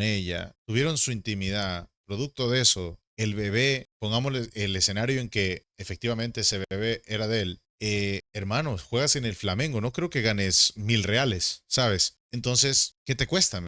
ella, tuvieron su intimidad, producto de eso, el bebé, pongámosle el escenario en que efectivamente ese bebé era de él. Hermanos, juegas en el Flamengo, no creo que ganes 1.000 reales, ¿sabes? Entonces, ¿qué te cuesta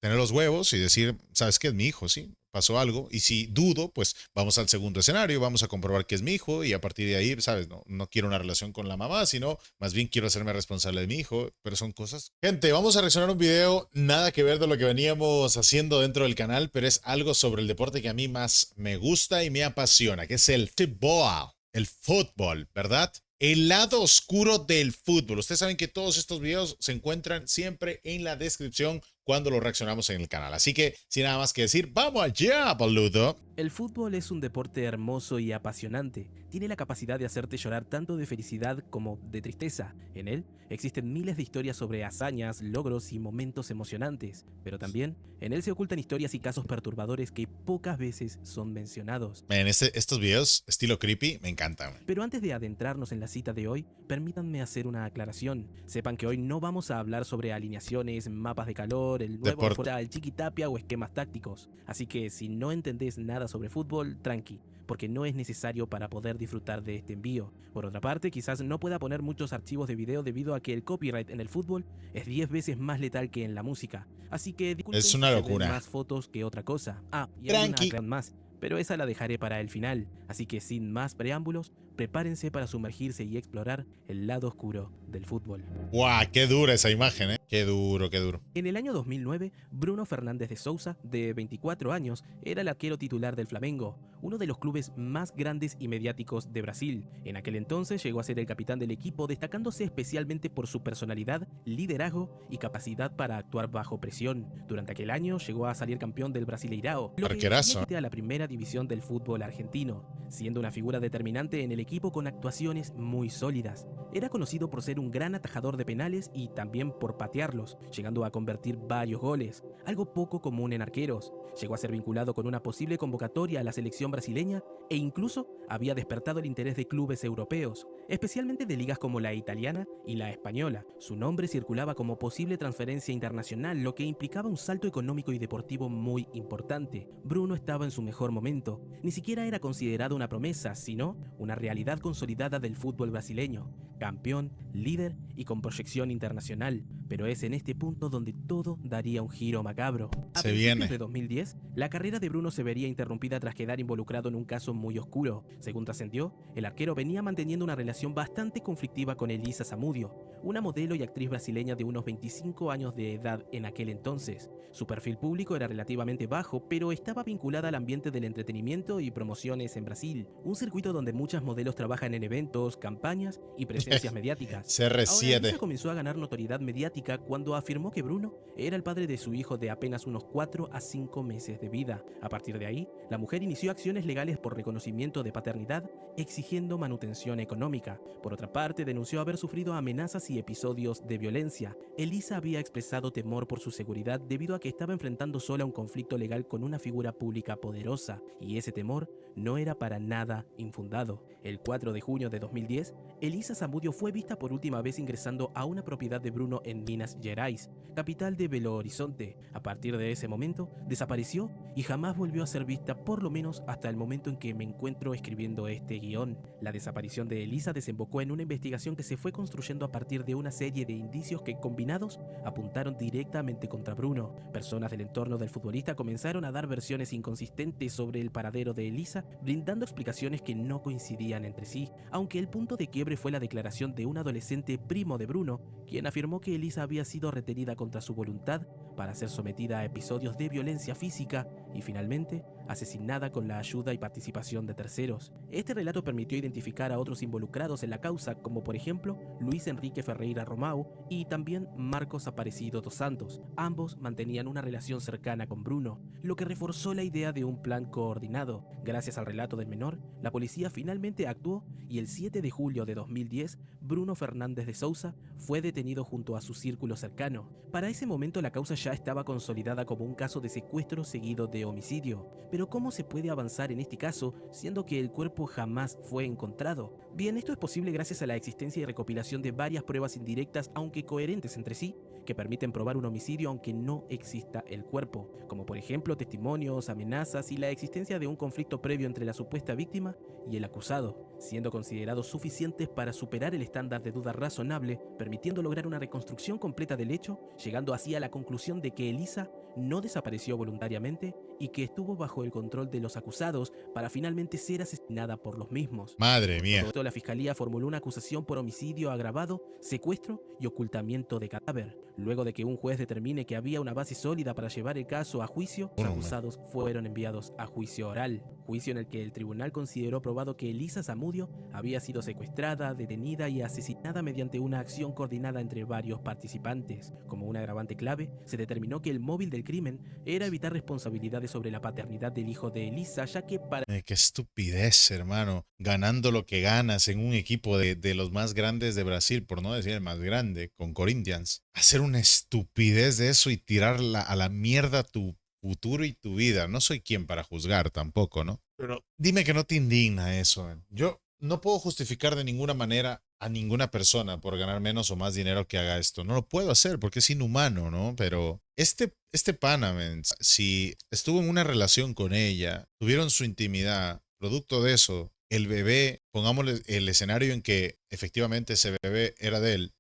tener los huevos y decir, ¿sabes qué? Es mi hijo, sí, pasó algo. Y si dudo, pues vamos al segundo escenario, vamos a comprobar que es mi hijo y a partir de ahí, ¿sabes? No quiero una relación con la mamá, sino más bien quiero hacerme responsable de mi hijo, pero son cosas. Gente, vamos a reaccionar a un video nada que ver de lo que veníamos haciendo dentro del canal, pero es algo sobre el deporte que a mí más me gusta y me apasiona, que es el fútbol. El fútbol, ¿verdad? El lado oscuro del fútbol. Ustedes saben que todos estos videos se encuentran siempre en la descripción cuando los reaccionamos en el canal. Así que, sin nada más que decir, ¡vamos allá, boludo! El fútbol es un deporte hermoso y apasionante. Tiene la capacidad de hacerte llorar tanto de felicidad como de tristeza. En él existen miles de historias sobre hazañas, logros y momentos emocionantes, pero también en él se ocultan historias y casos perturbadores que pocas veces son mencionados. Estos videos, estilo creepy, me encantan. Pero antes de adentrarnos en la cita de hoy, permítanme hacer una aclaración. Sepan que hoy no vamos a hablar sobre alineaciones, mapas de calor, el nuevo Deporte. refuerzo, el chiquitapia o esquemas tácticos. Así que si no entendés nada sobre fútbol, tranqui, porque no es necesario para poder disfrutar de este envío. Por otra parte, quizás no pueda poner muchos archivos de video debido a que el copyright en el fútbol es 10 veces más letal que en la música. Así que Es disculpen una si se ven locura. más fotos que otra cosa. Ah, y hay una Tranqui. aclaración más, pero esa la dejaré para el final. Así que sin más preámbulos, prepárense para sumergirse y explorar el lado oscuro del fútbol. ¡Guau! ¡Qué dura esa imagen, eh! ¡Qué duro, qué duro! En el año 2009, Bruno Fernández de Sousa, de 24 años, era el arquero titular del Flamengo, uno de los clubes más grandes y mediáticos de Brasil. En aquel entonces llegó a ser el capitán del equipo, destacándose especialmente por su personalidad, liderazgo y capacidad para actuar bajo presión. Durante aquel año llegó a salir campeón del Brasileirao, lo que Arquerazo. a la primera división del fútbol argentino, siendo una figura determinante en el equipo con actuaciones muy sólidas. Era conocido por ser un gran atajador de penales y también por patearlos, llegando a convertir varios goles, algo poco común en arqueros. Llegó a ser vinculado con una posible convocatoria a la selección brasileña e incluso había despertado el interés de clubes europeos, especialmente de ligas como la italiana y la española. Su nombre circulaba como posible transferencia internacional, lo que implicaba un salto económico y deportivo muy importante. Bruno estaba en su mejor momento, ni siquiera era considerado una promesa, sino una realidad consolidada del fútbol brasileño, campeón, líder y con proyección internacional, pero es en este punto donde todo daría un giro macabro. A Se principios de viene. 2010, la carrera de Bruno se vería interrumpida tras quedar involucrado en un caso muy oscuro. Según trascendió, el arquero venía manteniendo una relación bastante conflictiva con Elisa Zamudio, una modelo y actriz brasileña de unos 25 años de edad en aquel entonces. Su perfil público era relativamente bajo, pero estaba vinculada al ambiente del entretenimiento y promociones en Brasil, un circuito donde muchas modelos trabajan en eventos, campañas y presencias mediáticas. Ahora, Elisa CR7. comenzó a ganar notoriedad mediática cuando afirmó que Bruno era el padre de su hijo de apenas unos 4 a 5 meses de vida. A partir de ahí, la mujer inició acciones legales por reconocimiento de paternidad, exigiendo manutención económica. Por otra parte, denunció haber sufrido amenazas y episodios de violencia. Elisa había expresado temor por su seguridad debido a que estaba enfrentando sola un conflicto legal con una figura pública poderosa, y ese temor no era para nada infundado. El 4 de junio de 2010, Elisa Zamudio fue vista por última vez ingresando a una propiedad de Bruno en Minas Gerais, capital de Belo Horizonte. A partir de ese momento, desapareció y jamás volvió a ser vista, por lo menos hasta el momento en que me encuentro escribiendo este guión. La desaparición de Elisa desembocó en una investigación que se fue construyendo a partir de una serie de indicios que, combinados, apuntaron directamente contra Bruno. Personas del entorno del futbolista comenzaron a dar versiones inconsistentes sobre el paradero de Elisa, brindando explicaciones que no coincidían entre sí, aunque el punto de quiebre fue la declaración de un adolescente primo de Bruno, quien afirmó que Elisa había sido retenida contra su voluntad para ser sometida a episodios de violencia física y finalmente asesinada con la ayuda y participación de terceros. Este relato permitió identificar a otros involucrados en la causa, como por ejemplo Luis Enrique Ferreira Romau y también Marcos Aparecido dos Santos. Ambos mantenían una relación cercana con Bruno, lo que reforzó la idea de un plan coordinado. Gracias al relato del menor, la policía finalmente actuó y el 7 de julio de 2010, Bruno Fernández de Sousa fue detenido junto a su círculo cercano. Para ese momento la causa ya estaba consolidada como un caso de secuestro seguido de homicidio. Pero ¿cómo se puede avanzar en este caso siendo que el cuerpo jamás fue encontrado? Bien, esto es posible gracias a la existencia y recopilación de varias pruebas indirectas, aunque coherentes entre sí, que permiten probar un homicidio aunque no exista el cuerpo, como por ejemplo testimonios, amenazas y la existencia de un conflicto previo entre la supuesta víctima y el acusado, siendo considerados suficientes para superar el estándar de duda razonable, permitiendo lograr una reconstrucción completa del hecho, llegando así a la conclusión de que Elisa no desapareció voluntariamente y que estuvo bajo el control de los acusados para finalmente ser asesinada por los mismos. Madre Por mía. todo esto, la fiscalía formuló una acusación por homicidio agravado, secuestro y ocultamiento de cadáver. Luego de que un juez determine que había una base sólida para llevar el caso a juicio, los acusados fueron enviados a juicio oral, juicio en el que el tribunal consideró probado que Elisa Zamudio había sido secuestrada, detenida y asesinada mediante una acción coordinada entre varios participantes. Como un agravante clave, se determinó que el móvil del crimen era evitar responsabilidades sobre la paternidad del hijo de Elisa, ya que para Qué estupidez, hermano. Ganando lo que ganas en un equipo de los más grandes de Brasil, por no decir el más grande, con Corinthians. Hacer una estupidez de eso y tirarla a la mierda tu futuro y tu vida. No soy quien para juzgar tampoco, ¿no? Pero dime que no te indigna eso, man. Yo no puedo justificar de ninguna manera a ninguna persona por ganar menos o más dinero que haga esto. No lo puedo hacer porque es inhumano, ¿no? Pero este pana, man, si estuvo en una relación con ella, tuvieron su intimidad, producto de eso, el bebé, pongámosle el escenario en que efectivamente ese bebé era de él.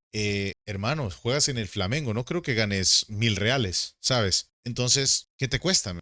Hermanos, juegas en el Flamengo, no creo que ganes 1.000 reales, ¿sabes? Entonces, ¿qué te cuesta, man?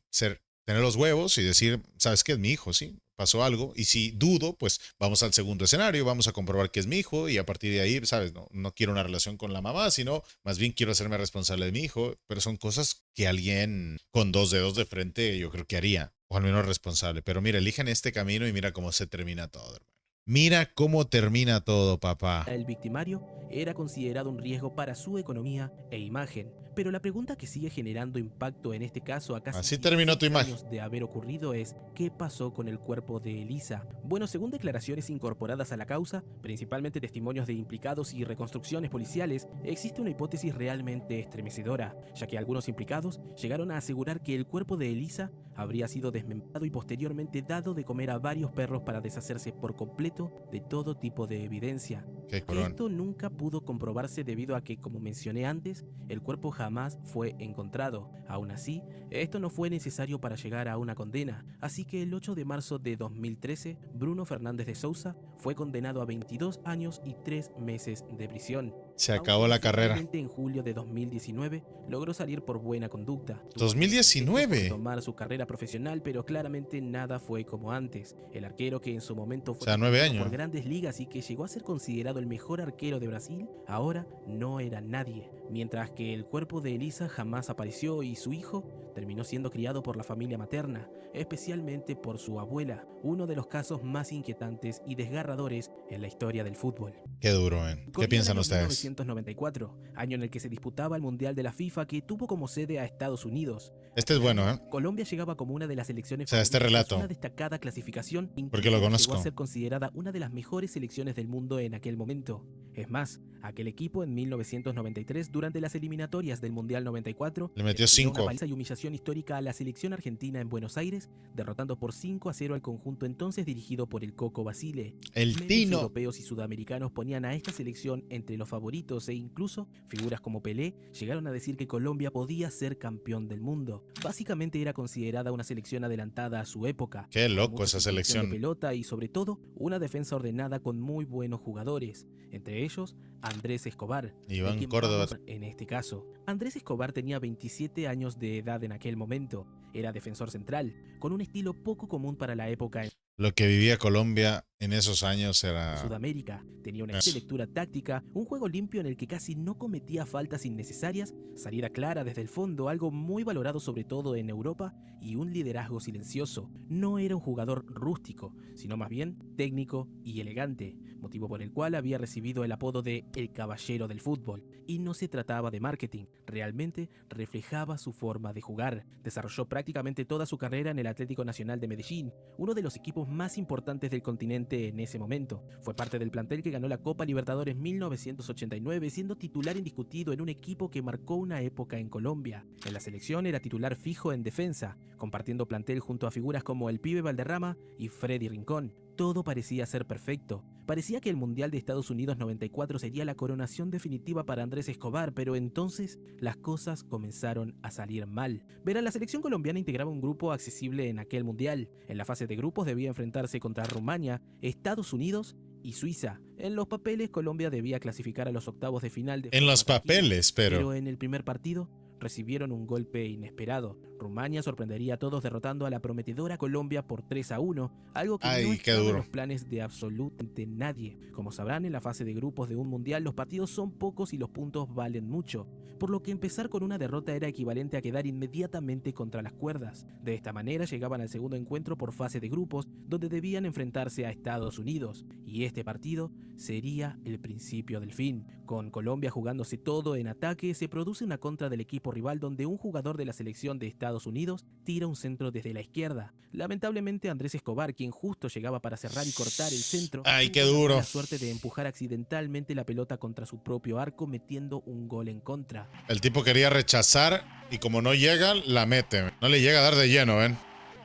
Tener los huevos y decir, ¿sabes qué? Es mi hijo, ¿sí? Pasó algo. Y si dudo, pues vamos al segundo escenario, vamos a comprobar que es mi hijo y a partir de ahí, ¿sabes? No quiero una relación con la mamá, sino más bien quiero hacerme responsable de mi hijo. Pero son cosas que alguien con 2 dedos de frente yo creo que haría, o al menos responsable. Pero mira, eligen este camino y mira cómo se termina todo, hermano. Mira cómo termina todo, papá. el victimario era considerado un riesgo para su economía e imagen. Pero la pregunta que sigue generando impacto en este caso a casi Así terminó tu 16 imagen. años de haber ocurrido es ¿qué pasó con el cuerpo de Elisa? Bueno, según declaraciones incorporadas a la causa, principalmente testimonios de implicados y reconstrucciones policiales, existe una hipótesis realmente estremecedora, ya que algunos implicados llegaron a asegurar que el cuerpo de Elisa habría sido desmembrado y posteriormente dado de comer a varios perros para deshacerse por completo de todo tipo de evidencia. Qué Que colón. esto nunca pudo comprobarse debido a que, como mencioné antes, el cuerpo jamás fue encontrado. Aún así, esto no fue necesario para llegar a una condena, así que el 8 de marzo de 2013, Bruno Fernández de Sousa fue condenado a 22 años y 3 meses de prisión. Se Aunque acabó la carrera. finalmente en julio de 2019 logró salir por buena conducta. Tuvo algunos 2019. intentos por tomar su carrera profesional, pero claramente nada fue como antes. El arquero que en su momento fue O sea, 9 conocido por años. grandes ligas y que llegó a ser considerado el mejor arquero de Brasil, ahora no era nadie. Mientras que el cuerpo de Elisa jamás apareció y su hijo terminó siendo criado por la familia materna, especialmente por su abuela, uno de los casos más inquietantes y desgarradores en la historia del fútbol. Qué duro, man. ¿Qué Corría el piensan año ustedes? 1994, año en el que se disputaba el Mundial de la FIFA que tuvo como sede a Estados Unidos. Este es bueno, ¿eh? Colombia llegaba como una de las selecciones O sea, este favoritas tras relato. una destacada clasificación, Porque lo incluso conozco. llegó a ser considerada una de las mejores selecciones del mundo en aquel momento. Es más, aquel equipo en 1993, durante las eliminatorias del Mundial 94, Le metió dio una 5. paliza y humillación histórica a la selección argentina en Buenos Aires, derrotando por 5-0 al conjunto entonces dirigido por el Coco Basile. El Medios Tino. europeos y sudamericanos ponían a esta selección entre los favoritos e incluso figuras como Pelé llegaron a decir que Colombia podía ser campeón del mundo. Básicamente era considerada una selección adelantada a su época. Qué con loco mucha esa circulación selección. de pelota y sobre todo una defensa ordenada con muy buenos jugadores, entre ellos Andrés Escobar, de Iván quien Córdoba. vamos en este caso. Andrés Escobar tenía 27 años de edad en aquel momento, era defensor central, con un estilo poco común para la época en Lo que vivía Colombia en esos años era... Sudamérica. Tenía una Eso. excelente lectura táctica, un juego limpio en el que casi no cometía faltas innecesarias, salida clara desde el fondo, algo muy valorado sobre todo en Europa, y un liderazgo silencioso. No era un jugador rústico, sino más bien técnico y elegante, motivo por el cual había recibido el apodo de El Caballero del Fútbol. Y no se trataba de marketing, realmente reflejaba su forma de jugar. Desarrolló prácticamente toda su carrera en el Atlético Nacional de Medellín, uno de los equipos más importantes del continente en ese momento. Fue parte del plantel que ganó la Copa Libertadores 1989, siendo titular indiscutido en un equipo que marcó una época en Colombia. En la selección era titular fijo en defensa, compartiendo plantel junto a figuras como el Pibe Valderrama y Freddy Rincón. Todo parecía ser perfecto. Parecía que el Mundial de Estados Unidos 94 sería la coronación definitiva para Andrés Escobar, pero entonces las cosas comenzaron a salir mal. Verán, la selección colombiana integraba un grupo accesible en aquel Mundial. En la fase de grupos debía enfrentarse contra Rumania, Estados Unidos y Suiza. En los papeles, Colombia debía clasificar a los octavos de final de En los forma tranquila, papeles, pero en el primer partido recibieron un golpe inesperado. Rumania sorprendería a todos derrotando a la prometedora Colombia por 3-1, algo que no Ay, qué estaba en duro. los planes de absolutamente nadie. Como sabrán, en la fase de grupos de un mundial los partidos son pocos y los puntos valen mucho, por lo que empezar con una derrota era equivalente a quedar inmediatamente contra las cuerdas. De esta manera llegaban al segundo encuentro por fase de grupos, donde debían enfrentarse a Estados Unidos, y este partido sería el principio del fin. Con Colombia jugándose todo en ataque, se produce una contra del equipo rival donde un jugador de la selección de Estados Unidos tira un centro desde la izquierda. Lamentablemente, Andrés Escobar, quien justo llegaba para cerrar y cortar el centro, Ay, qué tuvo la duro. mala suerte de empujar accidentalmente la pelota contra su propio arco, metiendo un gol en contra. El tipo quería rechazar y como no llega, la mete. No le llega a dar de lleno, ¿ven?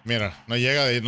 Mira, no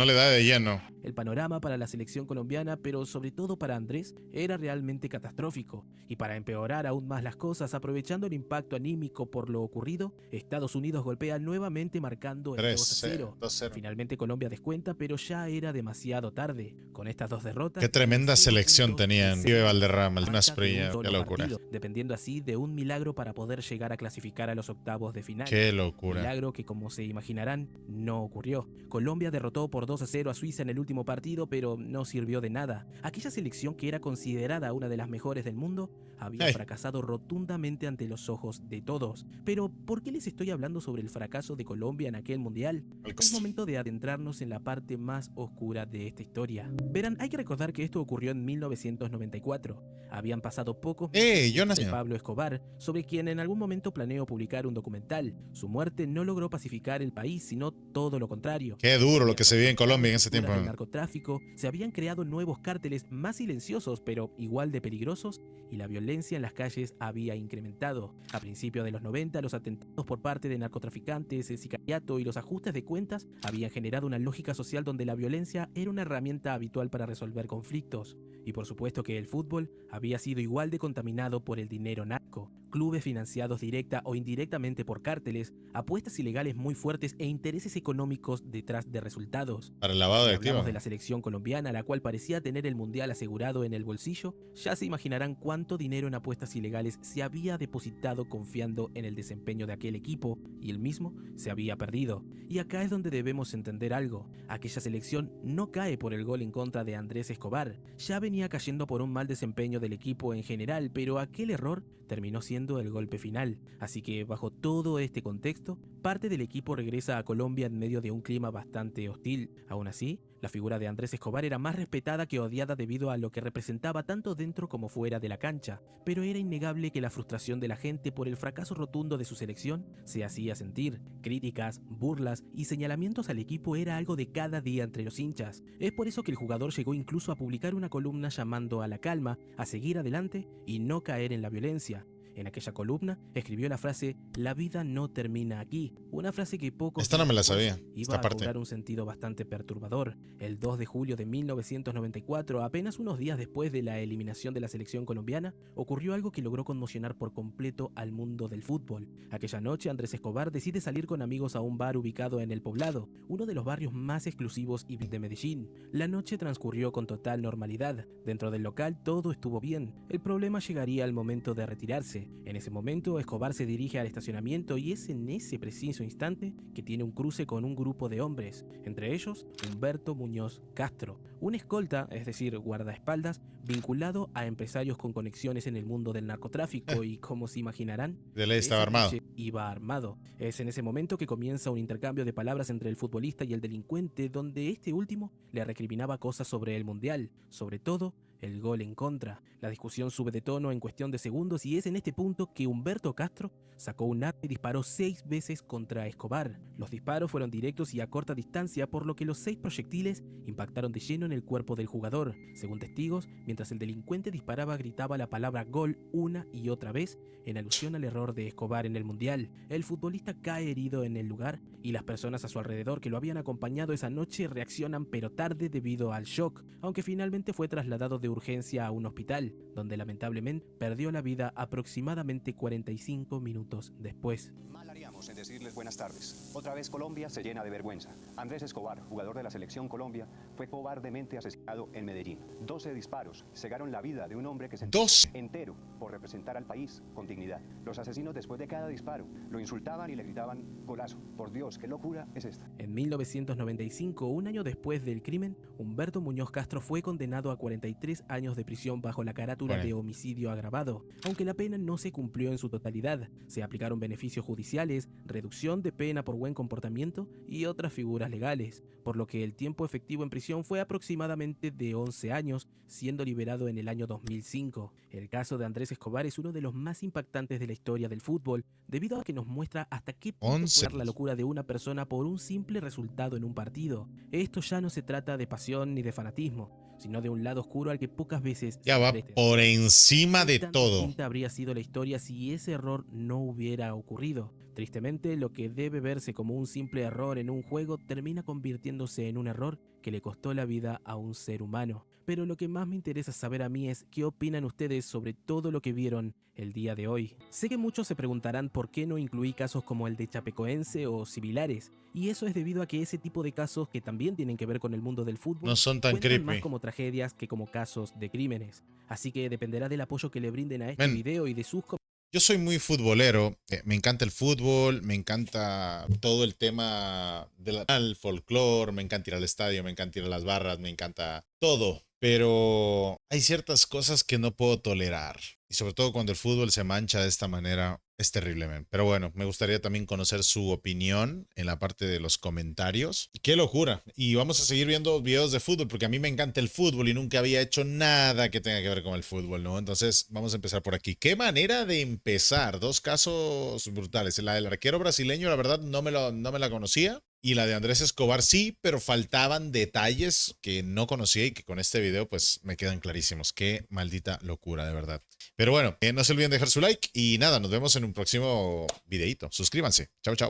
le da de lleno. El panorama para la selección colombiana, pero sobre todo para Andrés, era realmente catastrófico. Y para empeorar aún más las cosas, aprovechando el impacto anímico por lo ocurrido, Estados Unidos golpea nuevamente marcando el 2-0. 2-0. Finalmente Colombia descuenta, pero ya era demasiado tarde. Con estas dos derrotas... Qué tremenda el cielo selección pintó tenían. de Vive cero Valderrama, una marca de un esprilla. solo Qué locura. partido, dependiendo así de un milagro para poder llegar a clasificar a los octavos de final. Qué locura. Milagro que, como se imaginarán, no ocurrió. Colombia derrotó por 2-0 a Suiza en el último partido, pero no sirvió de nada. Aquella selección, que era considerada una de las mejores del mundo, había fracasado rotundamente ante los ojos de todos. Pero, ¿por qué les estoy hablando sobre el fracaso de Colombia en aquel mundial? Es momento de adentrarnos en la parte más oscura de esta historia. Verán, hay que recordar que esto ocurrió en 1994. Habían pasado pocos meses yo de nací. Pablo Escobar, sobre quien en algún momento planeó publicar un documental. Su muerte no logró pacificar el país, sino todo lo contrario. Qué duro lo que se vivía en Colombia en ese tiempo. El narcotráfico, se habían creado nuevos cárteles más silenciosos pero igual de peligrosos, y la violencia en las calles había incrementado. A principios de los 90, los atentados por parte de narcotraficantes, el sicariato y los ajustes de cuentas habían generado una lógica social donde la violencia era una herramienta habitual para resolver conflictos. Y por supuesto que el fútbol había sido igual de contaminado por el dinero narco. Clubes financiados directa o indirectamente por cárteles, apuestas ilegales muy fuertes e intereses económicos detrás de resultados. Para el lavado de Hablamos activos. de la selección colombiana, la cual parecía tener el mundial asegurado en el bolsillo. Ya se imaginarán cuánto dinero en apuestas ilegales se había depositado confiando en el desempeño de aquel equipo, y el mismo se había perdido. Y acá es donde debemos entender algo. Aquella selección no cae por el gol en contra de Andrés Escobar. Ya venía cayendo por un mal desempeño del equipo en general, pero aquel error terminó siendo el golpe final. Así que, bajo todo este contexto, parte del equipo regresa a Colombia en medio de un clima bastante hostil. Aún así, la figura de Andrés Escobar era más respetada que odiada debido a lo que representaba tanto dentro como fuera de la cancha, pero era innegable que la frustración de la gente por el fracaso rotundo de su selección se hacía sentir. Críticas, burlas y señalamientos al equipo era algo de cada día entre los hinchas. Es por eso que el jugador llegó incluso a publicar una columna llamando a la calma, a seguir adelante y no caer en la violencia. En aquella columna escribió la frase "La vida no termina aquí", una frase que poco Esta no me la sabía, iba esta a parte. cobrar un sentido bastante perturbador. El 2 de julio de 1994, apenas unos días después de la eliminación de la selección colombiana, ocurrió algo que logró conmocionar por completo al mundo del fútbol. Aquella noche, Andrés Escobar decide salir con amigos a un bar ubicado en El Poblado, uno de los barrios más exclusivos y de Medellín. La noche transcurrió con total normalidad. Dentro del local todo estuvo bien. El problema llegaría al momento de retirarse. En ese momento, Escobar se dirige al estacionamiento y es en ese preciso instante que tiene un cruce con un grupo de hombres, entre ellos Humberto Muñoz Castro, un escolta, es decir, guardaespaldas, vinculado a empresarios con conexiones en el mundo del narcotráfico y, como se imaginarán, De ley estaba esa armado. noche iba armado. Es en ese momento que comienza un intercambio de palabras entre el futbolista y el delincuente, donde este último le recriminaba cosas sobre el mundial, sobre todo el gol en contra. La discusión sube de tono en cuestión de segundos y es en este punto que Humberto Castro sacó un arma y disparó 6 veces contra Escobar. Los disparos fueron directos y a corta distancia, por lo que los 6 proyectiles impactaron de lleno en el cuerpo del jugador. Según testigos, mientras el delincuente disparaba gritaba la palabra gol una y otra vez, en alusión al error de Escobar en el Mundial. El futbolista cae herido en el lugar y las personas a su alrededor que lo habían acompañado esa noche reaccionan pero tarde debido al shock, aunque finalmente fue trasladado de urgencia a un hospital, donde lamentablemente perdió la vida aproximadamente 45 minutos después. Mal haríamos en decirles buenas tardes. Otra vez Colombia se llena de vergüenza. Andrés Escobar, jugador de la selección Colombia, fue cobardemente asesinado en Medellín. 12 disparos cegaron la vida de un hombre que se entero por representar al país con dignidad. Los asesinos, después de cada disparo, lo insultaban y le gritaban golazo. Por Dios, ¿qué locura es esta? En 1995, un año después del crimen, Humberto Muñoz Castro fue condenado a 43 años de prisión bajo la carátula de homicidio agravado. Aunque la pena no se cumplió en su totalidad, se aplicaron beneficios judiciales, reducción de pena por buen comportamiento y otras figuras legales, por lo que el tiempo efectivo en prisión fue aproximadamente de 11 años, siendo liberado en el año 2005. El caso de Andrés Escobar es uno de los más impactantes de la historia del fútbol, debido a que nos muestra hasta qué punto puede ser la locura de una persona por un simple resultado en un partido. Esto ya no se trata de pasión ni de fanatismo, sino de un lado oscuro al que pocas veces ya va por encima de todo. Distinta habría sido la historia si ese error no hubiera ocurrido. Tristemente, lo que debe verse como un simple error en un juego termina convirtiéndose en un error que le costó la vida a un ser humano. Pero lo que más me interesa saber a mí es qué opinan ustedes sobre todo lo que vieron el día de hoy. Sé que muchos se preguntarán por qué no incluí casos como el de Chapecoense o similares, y eso es debido a que ese tipo de casos que también tienen que ver con el mundo del fútbol no son tan cuentan creepy más como tragedias que como casos de crímenes. Así que dependerá del apoyo que le brinden a este video y de sus comentarios. Yo soy muy futbolero, me encanta el fútbol, me encanta todo el tema del folclore, me encanta ir al estadio, me encanta ir a las barras, me encanta todo. Pero hay ciertas cosas que no puedo tolerar. Y sobre todo cuando el fútbol se mancha de esta manera, es terrible, man. Pero bueno, me gustaría también conocer su opinión en la parte de los comentarios. ¡Qué locura! Y vamos a seguir viendo videos de fútbol porque a mí me encanta el fútbol y nunca había hecho nada que tenga que ver con el fútbol, ¿no? Entonces vamos a empezar por aquí. ¡Qué manera de empezar! Dos casos brutales. La del arquero brasileño, la verdad, no me la conocía. Y la de Andrés Escobar sí, pero faltaban detalles que no conocía y que con este video pues me quedan clarísimos. Qué maldita locura, de verdad. Pero bueno, no se olviden dejar su like y nada, nos vemos en un próximo videito. Suscríbanse. Chao, chao.